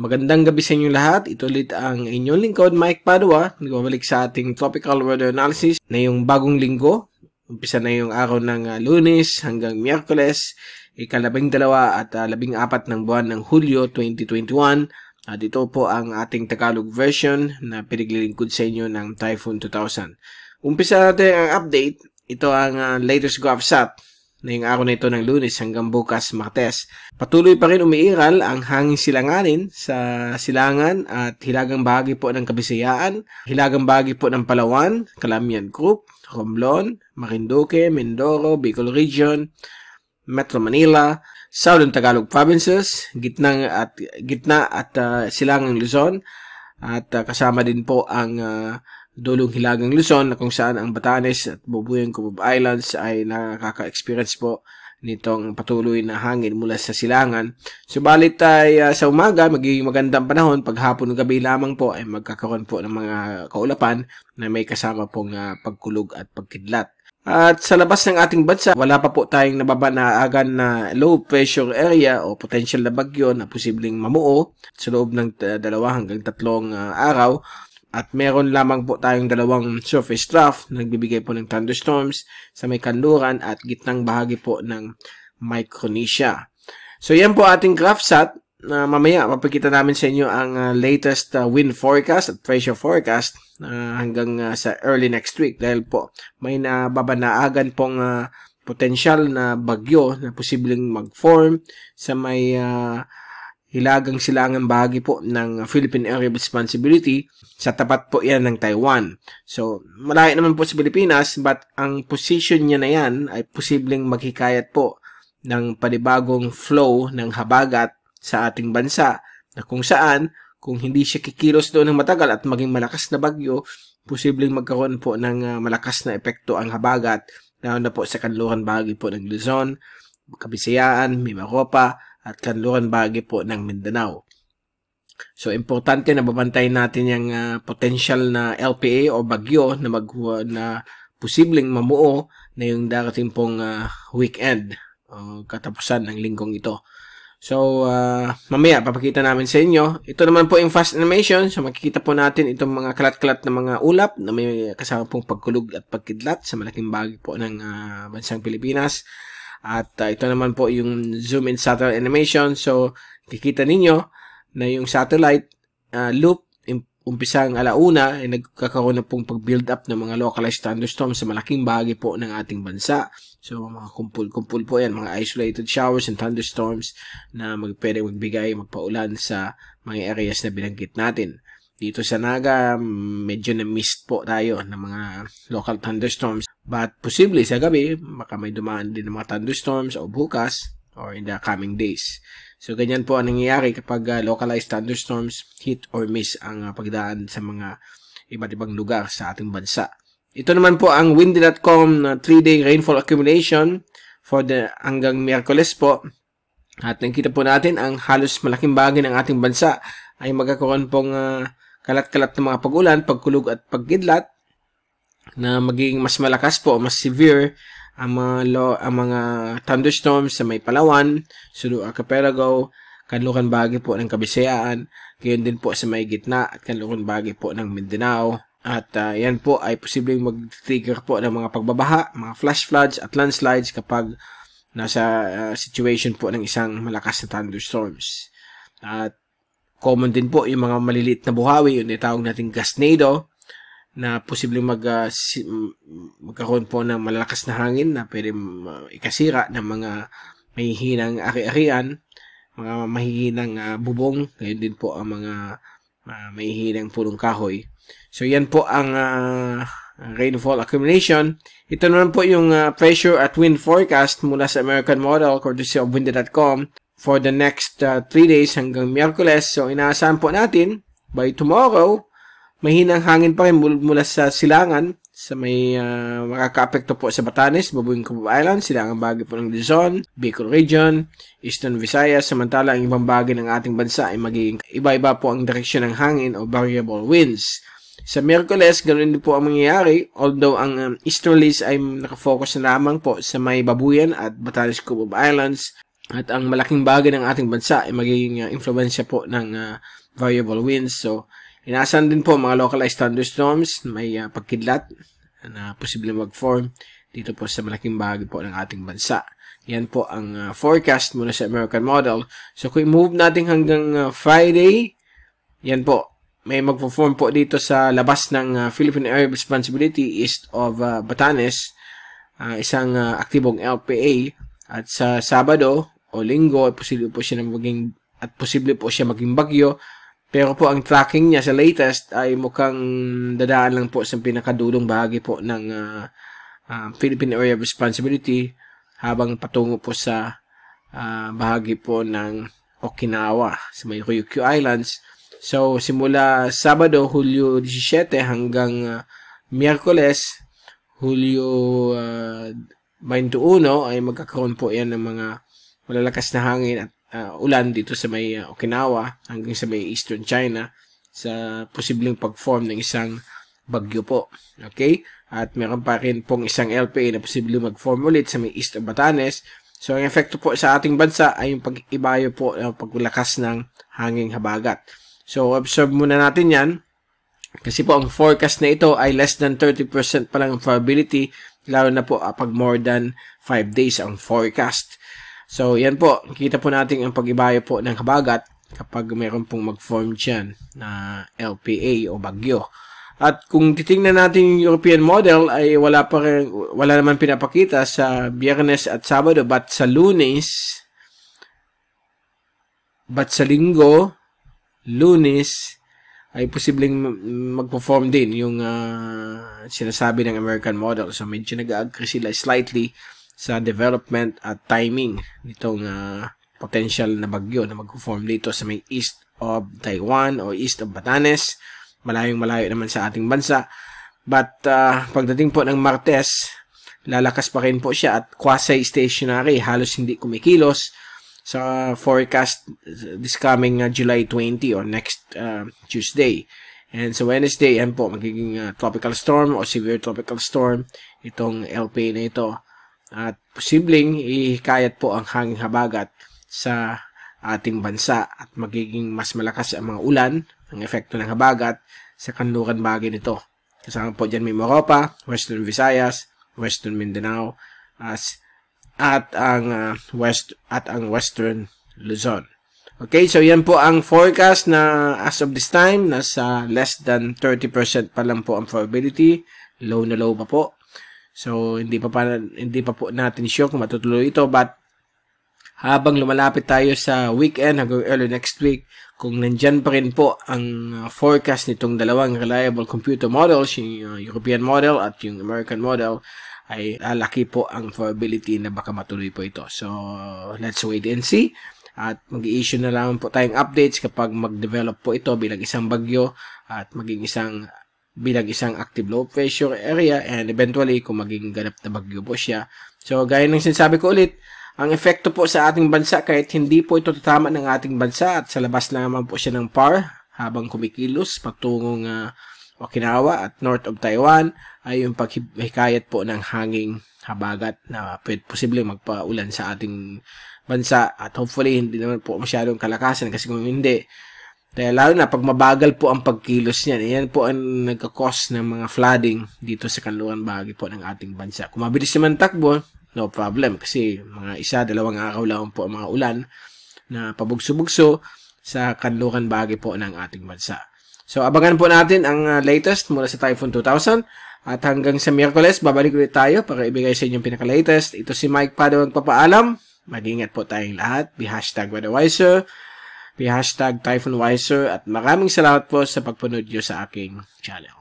Magandang gabi sa inyong lahat. Ito ulit ang inyong lingkod, Mike Padua. Nagbabalik sa ating tropical weather analysis na yung bagong linggo. Umpisa na yung araw ng Lunes hanggang Miyerkules, ika-12 at 14 ng buwan ng Hulyo 2021. At ito po ang ating Tagalog version na pinaglilingkod sa inyo ng Typhoon 2000. Umpisa natin ang update. Ito ang latest GovSat na yung araw na ito ng Lunes hanggang bukas Martes. Patuloy pa rin umiiral ang hangin silanganin sa Silangan at hilagang bahagi po ng Kabisayaan, hilagang bahagi po ng Palawan, Calamian Group, Romblon, Marinduque, Mindoro, Bicol Region, Metro Manila, Southern Tagalog Provinces, gitna at Silangang Luzon, at kasama din po ang dulong hilagang Luzon na kung saan ang Batanes at Bubuyang Cubub Islands ay nakaka-experience po nitong patuloy na hangin mula sa silangan. Subalit ay sa umaga magiging magandang panahon, paghapon ng gabi lamang po ay magkakaroon po ng mga kaulapan na may kasama pong pagkulog at pagkidlat. At sa labas ng ating bansa, wala pa po tayong nababanaagan na low pressure area o potential na bagyo na posibleng mamuo sa loob ng 2 hanggang 3 araw. At meron lamang po tayong 2 surface trough na nagbibigay po ng thunderstorms sa may kanluran at gitnang bahagi po ng Micronesia. So yan po ating GovSat. Mamaya papakita namin sa inyo ang latest wind forecast at pressure forecast hanggang sa early next week dahil po may nababanaagan pong potential na bagyo na posibleng mag-form sa may hilagang silangan bahagi po ng Philippine Area of Responsibility. Sa tapat po yan ng Taiwan. So, malayo naman po sa Pilipinas, but ang position niya na yan ay posibleng maghikayat po ng panibagong flow ng habagat sa ating bansa. Na kung saan, kung hindi siya kikilos doon ng matagal at maging malakas na bagyo, posibleng magkaroon po ng malakas na epekto ang habagat, lalo na po sa kanluran bahagi po ng Luzon, Kabisayaan, Mimaropa, at kanluran bahagi po ng Mindanao. So, importante na babantayan natin yung potential na LPA o bagyo na posibleng mamuo na yung darating pong weekend o katapusan ng linggong ito. So, mamaya papakita namin sa inyo. Ito naman po yung fast animation. So, makikita po natin itong mga kalat-kalat na mga ulap na may kasama pong pagkulog at pagkidlat sa malaking bahagi po ng bansang Pilipinas. At ito naman po yung zoom in satellite animation. So, kikita ninyo na yung satellite loop, umpisang alauna, ay nagkakaroon na pong pag-build up ng mga localized thunderstorms sa malaking bahagi po ng ating bansa. So, mga kumpul-kumpul po yan, mga isolated showers and thunderstorms na pwede magbigay, magpaulan sa mga areas na binanggit natin. Dito sa Naga, medyo na-missed po tayo ng mga local thunderstorms. But, posible sa gabi, baka may dumaan din ng mga thunderstorms o bukas or in the coming days. So, ganyan po ang nangyayari kapag localized thunderstorms, hit or miss ang pagdaan sa mga iba't ibang lugar sa ating bansa. Ito naman po ang windy.com 3-day rainfall accumulation for hanggang Miyerkules po. At nakita po natin ang halos malaking bahagi ng ating bansa ay magkakaroon pong kalat-kalat ng mga pag-ulan, pagkulog at pagkidlat na magiging mas malakas po, mas severe ang mga thunderstorms sa may Palawan, Sulu Archipelago, kanluran bahagi po ng Kabisayaan, gayon din po sa may gitna at kanluran bahagi po ng Mindanao. At yan po ay posibleng mag-trigger po ng mga pagbabaha, mga flash floods at landslides kapag nasa situation po ng isang malakas na thunderstorms. At common din po yung mga maliliit na buhawi, yung itawag natin gasnado, na posibleng magkaroon po ng malalakas na hangin na pwede ikasira ng mga mahihinang ari-arian, mga mahihinang bubong, ngayon din po ang mga mahihinang pulong kahoy. So, yan po ang rainfall accumulation. Ito naman po yung pressure at wind forecast mula sa American Model, courtesy of windy.com, for the next 3 days hanggang Miyerkules. So, inaasahan po natin, by tomorrow, mahinang hangin pa rin mula sa silangan sa may makaka-apekto po sa Batanes, Bubuyang Cubub Islands, silangang bahagi po ng Luzon, Bicol Region, Eastern Visayas, samantala ang ibang bahagi ng ating bansa ay magiging iba-iba po ang direksyon ng hangin o variable winds. Sa Miyerkules, ganoon din po ang mangyayari, although ang easterlies ay nakafocus na lamang po sa may Babuyan at Batanes Cubub Islands. At ang malaking bagay ng ating bansa ay magiging influensya po ng variable winds. So, inaasahan din po mga localized thunderstorms, may pagkidlat na posibleng mag-form dito po sa malaking bahagi po ng ating bansa. Yan po ang forecast mula sa American model. So, kung i-move natin hanggang Friday, yan po, may mag-form po dito sa labas ng Philippine Area of Responsibility east of Batanes, isang aktibong LPA. At sa Sabado o Linggo, posible po siya maging bagyo. Pero po ang tracking niya sa latest ay mukhang dadaan lang po sa pinakadulong bahagi po ng Philippine Area of Responsibility habang patungo po sa bahagi po ng Okinawa sa may Ryukyu Islands. So, simula Sabado, Hulyo 17 hanggang Miyerkules, Hulyo 21 ay magkakaroon po yan ng mga malalakas na hangin at ulan dito sa may Okinawa hanggang sa may Eastern China sa posibleng pag-form ng isang bagyo po. Okay? At meron pa rin pong isang LPA na posibleng mag-form ulit sa may East of Batanes. So, ang epekto po sa ating bansa ay yung pag-ibayo po ng paglakas ng hanging habagat. So, observe muna natin yan. Kasi po, ang forecast na ito ay less than 30% pa lang probability, lalo na po pag more than 5 days ang forecast. So, yan po. Kita po natin ang pag-ibayo po ng habagat kapag mayroon pong mag-form dyan na LPA o bagyo. At kung titingnan natin yung European model, ay wala naman pinapakita sa Biyernes at Sabado, but sa Linggo, Lunes ay posibleng magpo-form din yung sinasabi ng American model. So, medyo nag-agree sila slightly sa development at timing nitong potential na bagyo na magpo-form dito sa may east of Taiwan o east of Batanes. Malayong-malayo naman sa ating bansa. But, pagdating po ng Martes, lalakas pa rin po siya at quasi-stationary, halos hindi kumikilos sa forecast this coming July 20 or next Tuesday. And sa Wednesday, yan po, magiging tropical storm o severe tropical storm itong LPA na ito. At posibleng ihikayat po ang hanging habagat sa ating bansa at magiging mas malakas ang mga ulan, ang epekto ng habagat sa kanluran bahagi nito. Kasama po dyan may Moropa, Western Visayas, Western Mindanao, at ang Western Luzon. Okay, so yan po ang forecast na as of this time, nasa less than 30% pa lang po ang probability, low na low pa po. So hindi pa po natin sure kung matutuloy ito, but habang lumalapit tayo sa weekend hanggang early next week, kung nandyan pa rin po ang forecast nitong dalawang reliable computer models, yung European model at yung American model, ay laki po ang probability na baka matuloy po ito. So, let's wait and see. At mag-i-issue na lang po tayong updates kapag mag-develop po ito bilang isang bagyo at bilang isang active low pressure area and eventually kung maging ganap na bagyo po siya. So, gaya ng sinasabi ko ulit, ang epekto po sa ating bansa kahit hindi po ito tatama ng ating bansa at sa labas naman po siya ng PAR habang kumikilos patungong Okinawa at north of Taiwan ay yung paghikayat po ng hanging habagat na posibleng magpaulan sa ating bansa at hopefully hindi naman po masyadong kalakasan kasi kung hindi, dahil lalo na pag mabagal po ang pagkilos niyan, yan po ang nagkakos ng mga flooding dito sa kanluran bahagi po ng ating bansa. Kung mabilis naman takbo, no problem kasi mga 1-2 araw lang po ang mga ulan na pabugso-bugso sa kanluran bahagi po ng ating bansa. So, abangan po natin ang latest mula sa Typhoon 2000. At hanggang sa Miyerkules, babalik ulit tayo para ibigay sa inyo yung pinaka-latest. Ito si Mike Padua magpapaalam. Mag-ingat po tayong lahat. Be #WeatherWiser. Be #TyphoonWiser. At maraming salamat po sa pagpunod nyo sa aking channel.